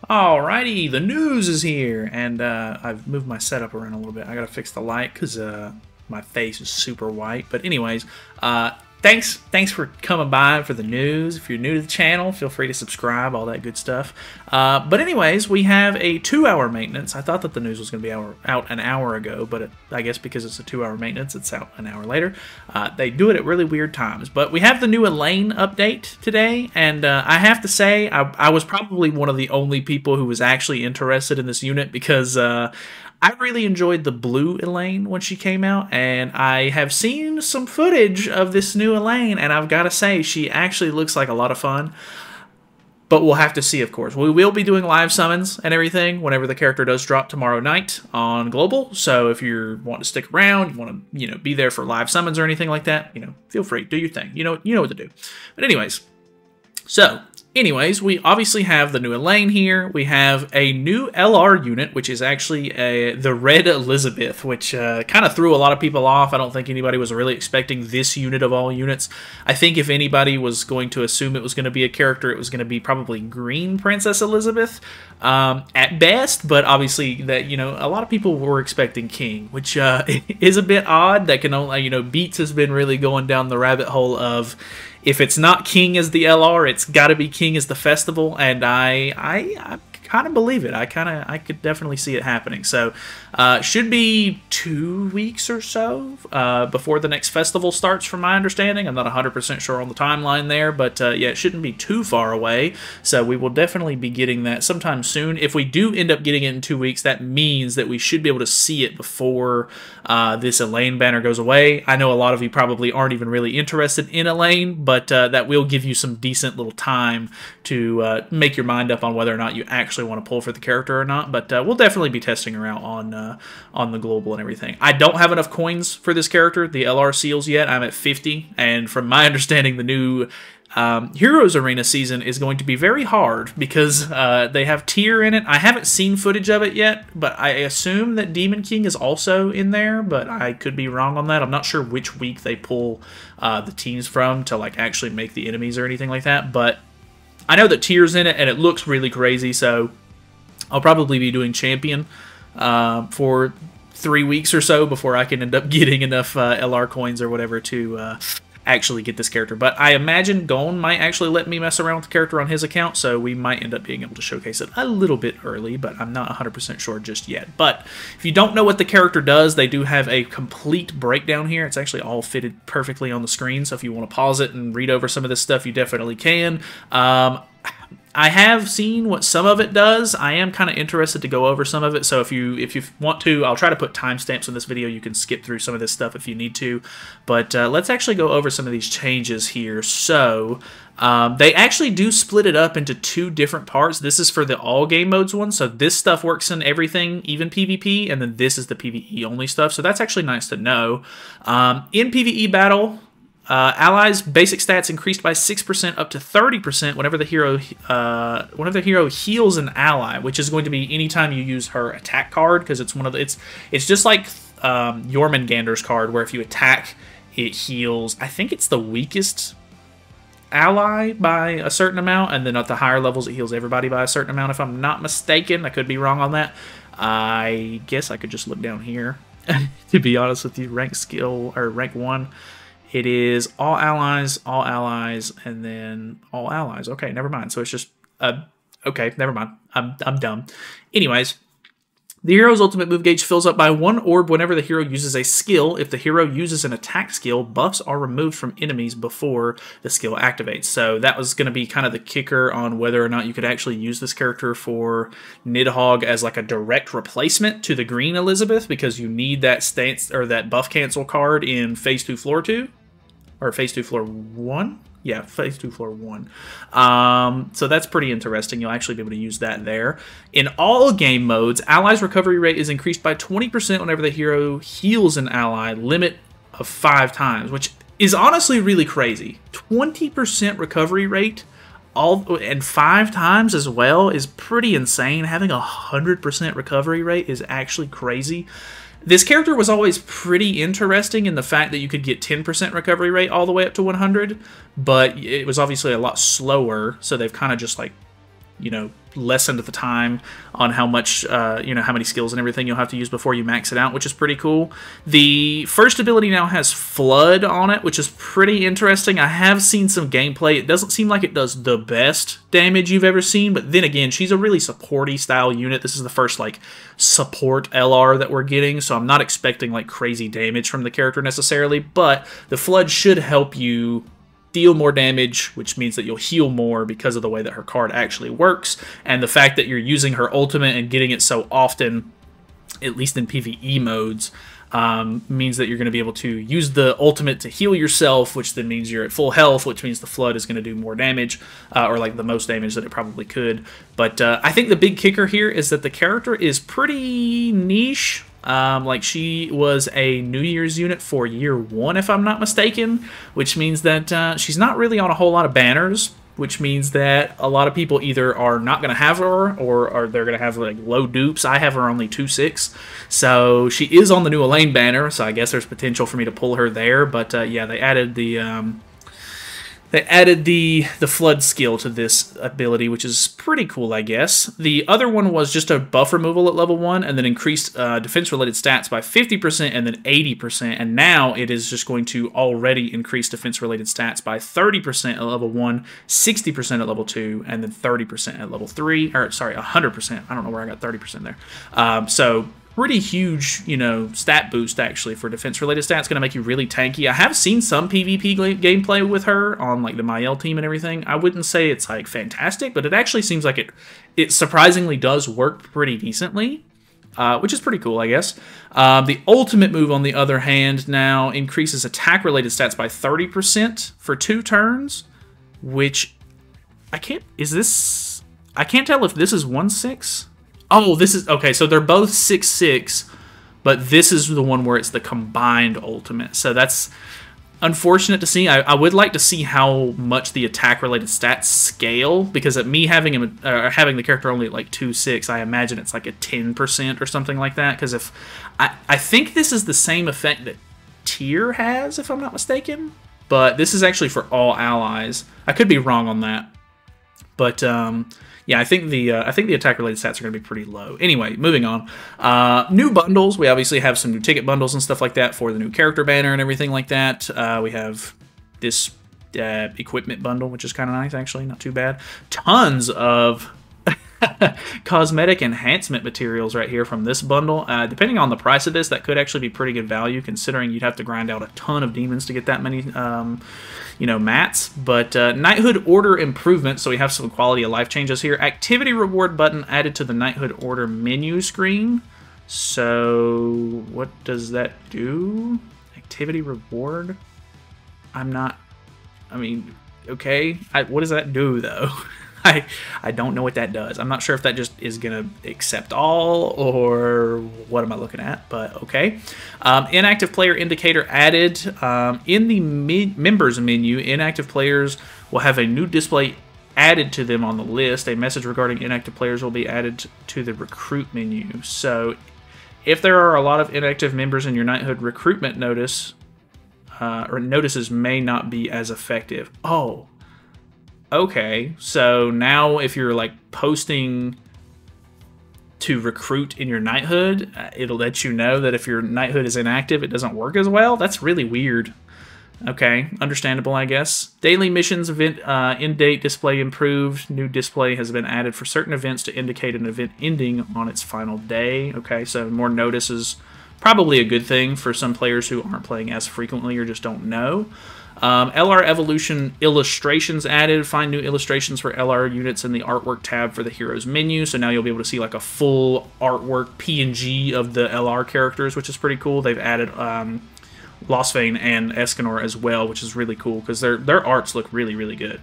Alrighty, the news is here, and I've moved my setup around a little bit. I gotta fix the light because my face is super white. But anyways, thanks for coming by for the news. If you're new to the channel, feel free to subscribe, all that good stuff. But anyways, we have a 2-hour maintenance. I thought that the news was going to be out an hour ago, but I guess because it's a 2-hour maintenance, it's out an hour later. They do it at really weird times. But we have the new Elaine update today, and I have to say, I was probably one of the only people who was actually interested in this unit because I really enjoyed the blue Elaine when she came out, and I have seen some footage of this new Elaine, and I've got to say, she actually looks like a lot of fun. But we'll have to see, of course. We will be doing live summons and everything whenever the character does drop tomorrow night on Global. So if you want to stick around, you want to, be there for live summons or anything like that, feel free, do your thing. You know what to do. But anyways, we obviously have the new Elaine here. We have a new LR unit, which is actually the Red Elizabeth, which kind of threw a lot of people off. I don't think anybody was really expecting this unit of all units. I think if anybody was going to assume it was going to be a character, it was going to be probably Green Princess Elizabeth at best. But obviously, that a lot of people were expecting King, which is a bit odd. That can only Beats has been really going down the rabbit hole of, if it's not King as the LR, it's got to be King as the festival, and I kind of believe it. I could definitely see it happening. So, should be 2 weeks or so before the next festival starts, from my understanding. I'm not 100% sure on the timeline there, but yeah, it shouldn't be too far away. So we will definitely be getting that sometime soon. If we do end up getting it in 2 weeks, that means that we should be able to see it before this Elaine banner goes away. I know a lot of you probably aren't even really interested in Elaine, but that will give you some decent little time to make your mind up on whether or not you actually want to pull for the character or not. But we'll definitely be testing her out on the Global and everything. I don't have enough coins for this character, the LR seals, yet. I'm at 50, and from my understanding, the new Heroes Arena season is going to be very hard because they have tier in it. I haven't seen footage of it yet, but I assume that Demon King is also in there, but I could be wrong on that. I'm not sure which week they pull the teams from to actually make the enemies or anything like that, but I know that tier's in it, and it looks really crazy, so I'll probably be doing Champion for 3 weeks or so before I can end up getting enough LR coins or whatever to actually get this character. But I imagine Gon might actually let me mess around with the character on his account, so we might end up being able to showcase it a little bit early, but I'm not 100% sure just yet. But if you don't know what the character does, they do have a complete breakdown here. It's actually all fitted perfectly on the screen, so if you want to pause it and read over some of this stuff, you definitely can. I have seen what some of it does. I am kind of interested to go over some of it, so if you want to, I'll try to put timestamps in this video. You can skip through some of this stuff if you need to, but let's actually go over some of these changes here. So they actually do split it up into 2 different parts. This is for the all game modes one, so this stuff works in everything, even PvP, and then this is the PvE only stuff, so that's actually nice to know. In PvE battle, allies' basic stats increased by 6% up to 30% whenever the hero heals an ally, which is going to be anytime you use her attack card, because it's one of the it's just like Jormungandr's card, where if you attack, it heals. I think it's the weakest ally by a certain amount, and then at the higher levels it heals everybody by a certain amount, if I'm not mistaken. I could be wrong on that. I guess I could just look down here to be honest with you. Rank skill, or rank 1. It is all allies, and then all allies. Okay, never mind. So it's just, okay, never mind. I'm dumb. Anyways, the hero's ultimate move gauge fills up by 1 orb whenever the hero uses a skill. If the hero uses an attack skill, buffs are removed from enemies before the skill activates. So that was going to be kind of the kicker on whether or not you could actually use this character for Nidhogg as like a direct replacement to the Green Elizabeth, because you need that stance or that buff cancel card in Phase 2 Floor 2. Or Phase 2 Floor 1? Yeah, Phase 2 Floor 1. So that's pretty interesting. You'll actually be able to use that there. In all game modes, allies' recovery rate is increased by 20% whenever the hero heals an ally, limit of 5 times, which is honestly really crazy. 20% recovery rate, and 5 times as well, is pretty insane. Having a 100% recovery rate is actually crazy. This character was always pretty interesting in the fact that you could get 10% recovery rate all the way up to 100, but it was obviously a lot slower, so they've kind of just you know, lessened the time on how much, you know, how many skills and everything you'll have to use before you max it out, which is pretty cool. The first ability now has Flood on it, which is pretty interesting. I have seen some gameplay. It doesn't seem like it does the best damage you've ever seen, but then again, she's a really supporty style unit. This is the first, like, support LR that we're getting, so I'm not expecting, like, crazy damage from the character necessarily, but the Flood should help you deal more damage, which means that you'll heal more because of the way that her card actually works, and the fact that you're using her ultimate and getting it so often, at least in PvE modes, means that you're going to be able to use the ultimate to heal yourself, which then means you're at full health, which means the Flood is going to do more damage, or like the most damage that it probably could. But I think the big kicker here is that the character is pretty niche. Like, she was a New Year's unit for year 1, if I'm not mistaken, which means that she's not really on a whole lot of banners, which means that a lot of people either are not going to have her, or they're going to have, like, low dupes. I have her only 2/6, so she is on the new Elaine banner, so I guess there's potential for me to pull her there, but yeah, they added the Flood skill to this ability, which is pretty cool, I guess. The other one was just a buff removal at level 1, and then increased defense-related stats by 50% and then 80%, and now it is just going to already increase defense-related stats by 30% at level 1, 60% at level 2, and then 30% at level 3, or sorry, 100%. I don't know where I got 30% there. So pretty huge, you know, stat boost, actually, for defense-related stats. Going to make you really tanky. I have seen some PvP gameplay with her on, like, the Mael team and everything. I wouldn't say it's, like, fantastic, but it actually seems like it surprisingly does work pretty decently, which is pretty cool, I guess. The ultimate move, on the other hand, now increases attack-related stats by 30% for 2 turns, which I can't tell if this is 1/6. Oh, this is... Okay, so they're both 6/6, but this is the one where it's the combined ultimate. So that's unfortunate to see. I would like to see how much the attack-related stats scale, because at me having the character only at, like, 2/6, I imagine it's like a 10% or something like that, because if... I think this is the same effect that Tyr has, if I'm not mistaken, but this is actually for all allies. I could be wrong on that, but... yeah, I think the attack-related stats are going to be pretty low. Anyway, moving on. New bundles. We obviously have some new ticket bundles and stuff like that for the new character banner and everything like that. We have this equipment bundle, which is kind of nice, actually. Not too bad. Tons of cosmetic enhancement materials right here from this bundle. Depending on the price of this, that could actually be pretty good value, considering you'd have to grind out a ton of demons to get that many, you know, mats. But Knighthood Order improvement, so we have some quality of life changes here. Activity reward button added to the Knighthood Order menu screen. So what does that do? Activity reward? I mean, okay. What does that do, though? I don't know what that does. I'm not sure if that just is going to accept all, or what am I looking at, but okay. Inactive player indicator added. In the members menu, inactive players will have a new display added to them on the list. A message regarding inactive players will be added to the recruit menu. So if there are a lot of inactive members in your Knighthood recruitment notice, or notices may not be as effective. Oh, okay, so now if you're, like, posting to recruit in your Knighthood, it'll let you know that if your Knighthood is inactive, it doesn't work as well? That's really weird. Okay, understandable, I guess. Daily missions event end date display improved. New display has been added for certain events to indicate an event ending on its final day. Okay, so more notice is probably a good thing for some players who aren't playing as frequently or just don't know. LR Evolution illustrations added. Find new illustrations for LR units in the artwork tab for the heroes menu. So now you'll be able to see, like, a full artwork PNG of the LR characters, which is pretty cool. They've added Lostvane and Escanor as well, which is really cool because their arts look really, really good.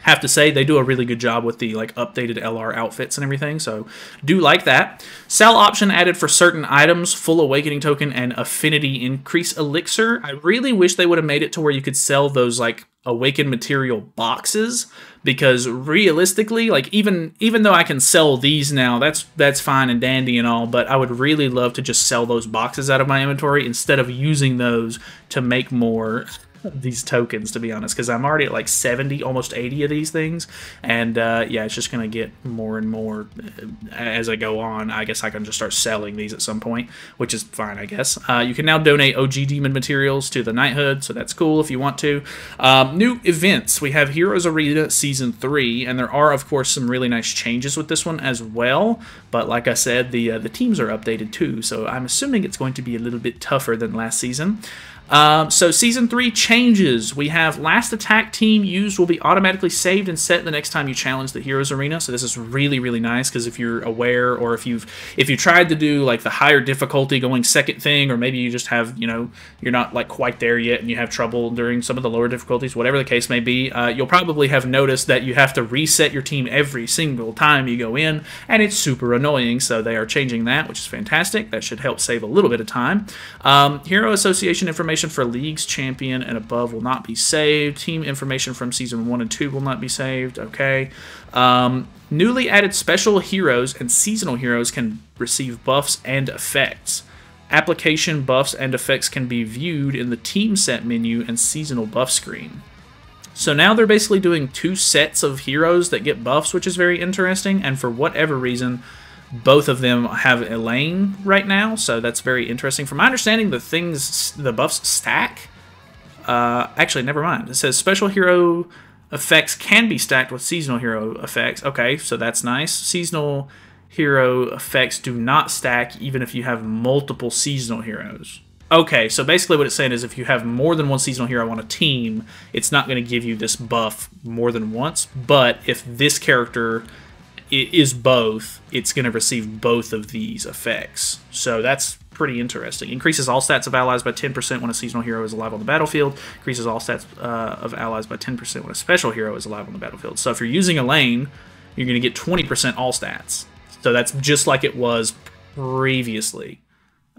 Have to say, they do a really good job with the, like, updated LR outfits and everything, so do like that. Sell option added for certain items, full awakening token and affinity increase elixir. I really wish they would have made it to where you could sell those, like, awakened material boxes, because realistically, like, even though I can sell these now, that's fine and dandy and all, but I would really love to just sell those boxes out of my inventory instead of using those to make more these tokens, to be honest, because I'm already at like 70, almost 80 of these things, and yeah, it's just going to get more and more as I go on. I guess I can just start selling these at some point, which is fine, I guess. You can now donate OG Demon materials to the Knighthood, so that's cool if you want to. New events. We have Heroes Arena Season 3, and there are, of course, some really nice changes with this one as well, but like I said, the teams are updated too, so I'm assuming it's going to be a little bit tougher than last season. So Season 3 changes. We have last attack team used will be automatically saved and set the next time you challenge the Heroes Arena. So this is really, really nice, because if you're aware, or if you tried to do like the higher difficulty going second thing, or maybe you just have, you know, you're not like quite there yet and you have trouble during some of the lower difficulties, whatever the case may be, you'll probably have noticed that you have to reset your team every single time you go in, and it's super annoying. So they are changing that, which is fantastic. That should help save a little bit of time. Hero Association information for leagues, champion, and above will not be saved. Team information from Season 1 and 2 will not be saved. Okay. Newly added special heroes and seasonal heroes can receive buffs and effects. Application buffs and effects can be viewed in the team set menu and seasonal buff screen. So now they're basically doing 2 sets of heroes that get buffs, which is very interesting, and for whatever reason, both of them have Elaine right now, so that's very interesting. From my understanding, the buffs stack. Actually, never mind. It says special hero effects can be stacked with seasonal hero effects. Okay, so that's nice. Seasonal hero effects do not stack even if you have multiple seasonal heroes. Okay, so basically what it's saying is if you have more than one seasonal hero on a team, it's not going to give you this buff more than once, but if this character is both, it's going to receive both of these effects. So that's pretty interesting. Increases all stats of allies by 10% when a seasonal hero is alive on the battlefield. Increases all stats of allies by 10% when a special hero is alive on the battlefield. So if you're using Elaine, you're going to get 20% all stats. So that's just like it was previously.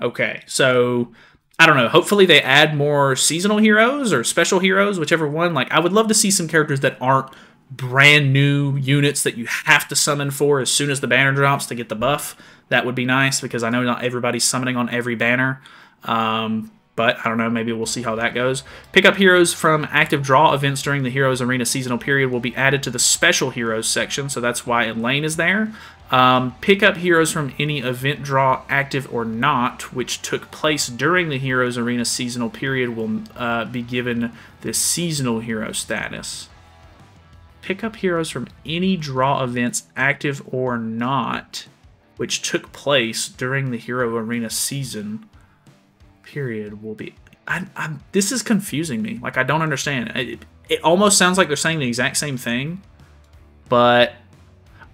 Okay, so I don't know. Hopefully they add more seasonal heroes or special heroes, whichever one. Like, I would love to see some characters that aren't brand new units that you have to summon for as soon as the banner drops to get the buff. That would be nice, because I know not everybody's summoning on every banner. But I don't know, maybe we'll see how that goes. Pickup heroes from active draw events during the Heroes Arena seasonal period will be added to the special heroes section, so that's why Elaine is there. Pickup heroes from any event draw, active or not, which took place during the Heroes Arena seasonal period will be given the seasonal hero status. Pick up heroes from any draw events, active or not, which took place during the Hero Arena season period will be... this is confusing me. Like, I don't understand. It almost sounds like they're saying the exact same thing, but...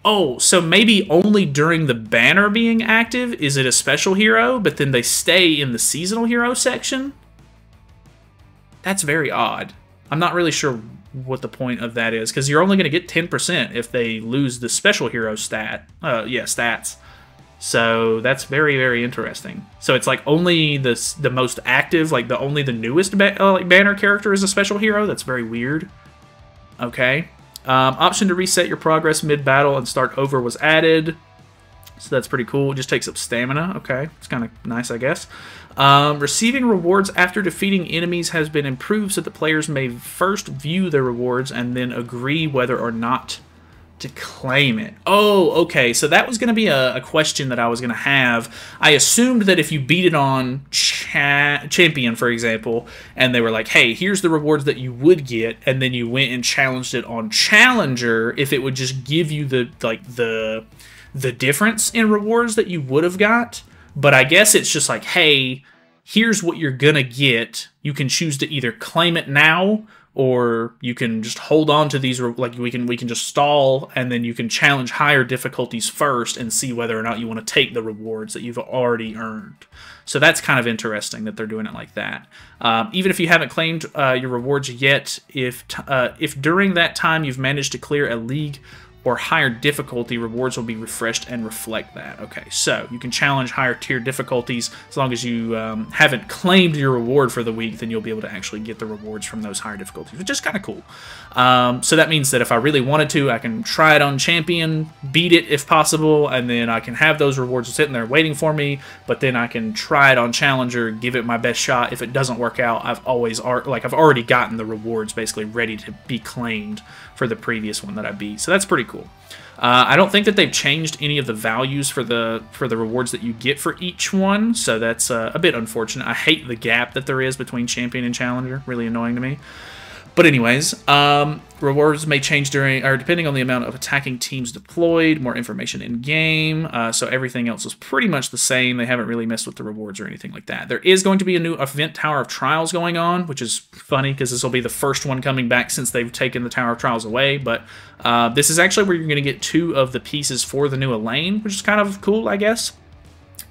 Oh, so maybe only during the banner being active is it a special hero, but then they stay in the seasonal hero section? That's very odd. I'm not really sure what the point of that is, because you're only going to get 10% if they lose the special hero stats. So that's very, very interesting. So it's like only the most active, like only the newest banner character is a special hero. That's very weird. Okay. Option to reset your progress mid-battle and start over was added. So that's pretty cool. It just takes up stamina. Okay, it's kind of nice, I guess. Receiving rewards after defeating enemies has been improved so that players may first view their rewards and then agree whether or not to claim it. Oh, okay. So that was going to be a question that I was going to have. I assumed that if you beat it on Champion, for example, and they were like, hey, here's the rewards that you would get, and then you went and challenged it on Challenger, if it would just give you the difference in rewards that you would have got. But I guess it's just like, hey, here's what you're gonna get. You can choose to either claim it now, or you can just hold on to these. Like we can just stall, and then you can challenge higher difficulties first and see whether or not you want to take the rewards that you've already earned. So that's kind of interesting that they're doing it like that. Even if you haven't claimed your rewards yet, if during that time you've managed to clear a league or higher difficulty, rewards will be refreshed and reflect that. Okay, so you can challenge higher tier difficulties as long as you haven't claimed your reward for the week, then you'll be able to actually get the rewards from those higher difficulties, which is kind of cool. So that means that if I really wanted to, I can try it on Champion, beat it if possible, and then I can have those rewards sitting there waiting for me, but then I can try it on Challenger, give it my best shot. If it doesn't work out, I've already gotten the rewards basically ready to be claimed for the previous one that I beat. So that's pretty cool. I don't think that they've changed any of the values for the rewards that you get for each one, so that's a bit unfortunate. I hate the gap that there is between Champion and Challenger. Really annoying to me. But anyways, rewards may change depending on the amount of attacking teams deployed, more information in game. So everything else is pretty much the same. They haven't really messed with the rewards or anything like that. There is going to be a new event Tower of Trials going on, which is funny because this will be the first one coming back since they've taken the Tower of Trials away. But this is actually where you're going to get 2 of the pieces for the new Elaine, which is kind of cool, I guess.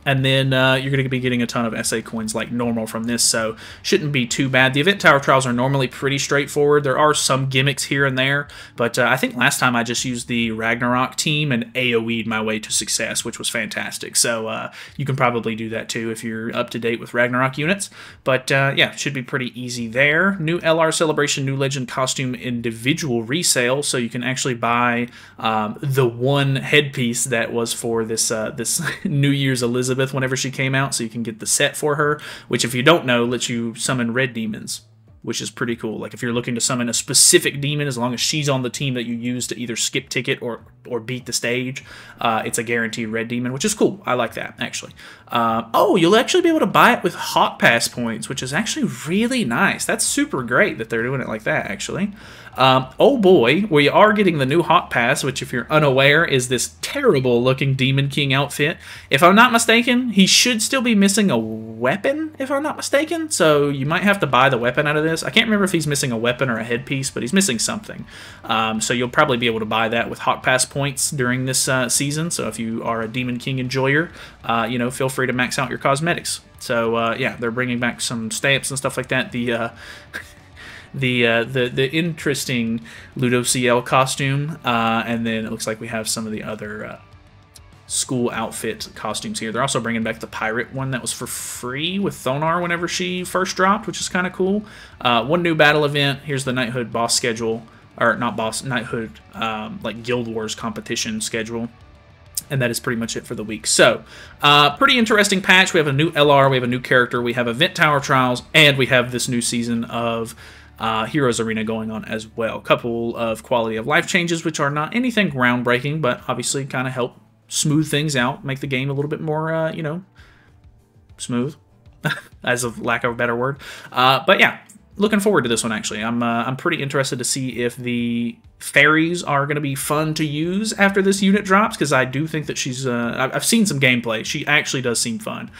And then you're going to be getting a ton of SA coins like normal from this, so shouldn't be too bad. The Event Tower Trials are normally pretty straightforward. There are some gimmicks here and there, but I think last time I just used the Ragnarok team and AoE'd my way to success, which was fantastic. So you can probably do that too if you're up to date with Ragnarok units. But yeah, should be pretty easy there. New LR Celebration, New Legend costume individual resale, so you can actually buy the one headpiece that was for this this New Year's Elizabeth whenever she came out, so you can get the set for her, which if you don't know lets you summon red demons, which is pretty cool. Like if you're looking to summon a specific demon, as long as she's on the team that you use to either skip ticket or beat the stage, it's a guaranteed red demon, which is cool. I like that, actually. Oh, you'll actually be able to buy it with Hot Pass points, which is actually really nice. That's super great that they're doing it like that, actually. Oh boy, we are getting the new Hot Pass, which if you're unaware is this terrible looking Demon King outfit. If I'm not mistaken, he should still be missing a weapon, if I'm not mistaken, so you might have to buy the weapon out of this. I can't remember if he's missing a weapon or a headpiece, but he's missing something. So you'll probably be able to buy that with Hot Pass points during this season, so if you are a Demon King enjoyer, you know, feel free to max out your cosmetics. So yeah, they're bringing back some stamps and stuff like that. The interesting Ludo CL costume, and then it looks like we have some of the other school outfit costumes here. They're also bringing back the pirate one that was for free with Thonar whenever she first dropped, which is kind of cool. One new battle event. Here's the Knighthood boss schedule, or not boss, Knighthood like Guild Wars competition schedule. And that is pretty much it for the week. So, pretty interesting patch. We have a new LR, we have a new character, we have Event Tower Trials, and we have this new season of Heroes Arena going on as well. A couple of quality of life changes, which are not anything groundbreaking, but obviously kind of help smooth things out, make the game a little bit more, you know, smooth, as of lack of a better word. But yeah, looking forward to this one, actually. I'm pretty interested to see if the fairies are going to be fun to use after this unit drops, because I do think that she's... I've seen some gameplay. She actually does seem fun.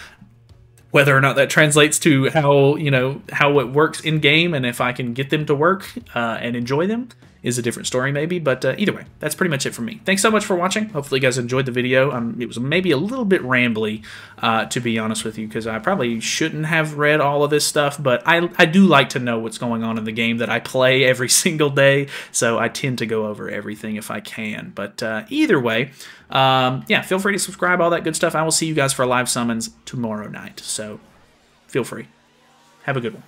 Whether or not that translates to how, you know, how it works in-game and if I can get them to work and enjoy them is a different story maybe, but either way, that's pretty much it for me. Thanks so much for watching. Hopefully you guys enjoyed the video. It was maybe a little bit rambly, to be honest with you, because I probably shouldn't have read all of this stuff, but I do like to know what's going on in the game that I play every single day, so I tend to go over everything if I can. But either way, yeah, feel free to subscribe, all that good stuff. I will see you guys for live summons tomorrow night, so feel free. Have a good one.